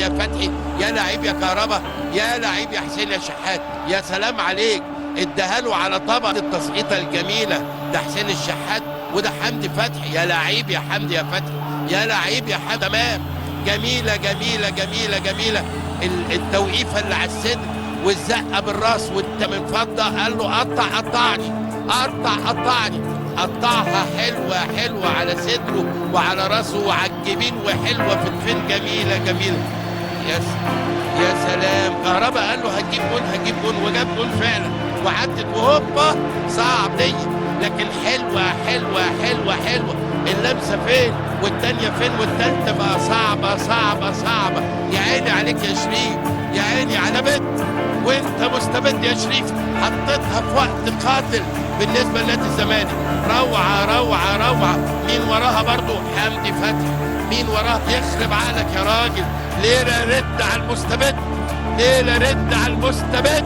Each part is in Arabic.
يا فتحي، يا لعيب يا كهربا، يا لعيب يا حسين يا شحات، يا سلام عليك. اداها له على طبق التصقيطه الجميله، ده حسين الشحات وده حمدي فتحي. يا لعيب يا حمدي يا فتحي، يا لعيب يا حمدي. تمام، جميله جميله جميله جميله. التوقيفه اللي على الصدر والزقه بالراس وانت من فضه، قال له قطعني قطعني. قطعها حلوه حلوه على صدره وعلى راسه وعلى الجبين، وحلوه في الفين. جميله جميله. يا سلام. كهربا قال له هتجيب جون وجاب جون فعلا، وعدت وهوبا. صعب دي، لكن حلوه حلوه حلوه حلوه. اللمسه فين والتانيه فين والتالته بقى صعبه صعبه صعبه. يا عيني عليك يا شريف، يا عيني على بنت وانت مستبد يا شريف. حطيتها في وقت قاتل بالنسبه لنادي الزمالك. روعه روعه روعه. مين وراها برضو؟ حمدي فتحي. مين وراها؟ يخرب عقلك يا راجل. ليلة رد على المستبد، ليلة رد على المستبد.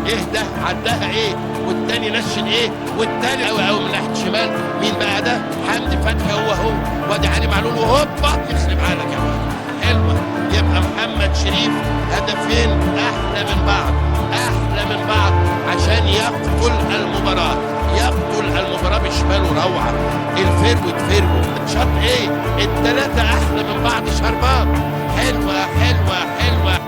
ايه ده؟ عدها ايه؟ والتاني نشن ايه؟ والتاني او من ناحيه الشمال. مين بقى ده؟ حمدي فتحي. هو وادي علي معلول وهوبا. يخرب عقلك يا راجل. حلوه. يبقى محمد شريف هدفين احلى من بعض، احلى من بعض، عشان يقتل المباراه. يقتل المباراه بشماله. روعه. الفيرود شاط ايه؟ الثلاثه احلى من بعض. شربات. حلوه حلوه حلوه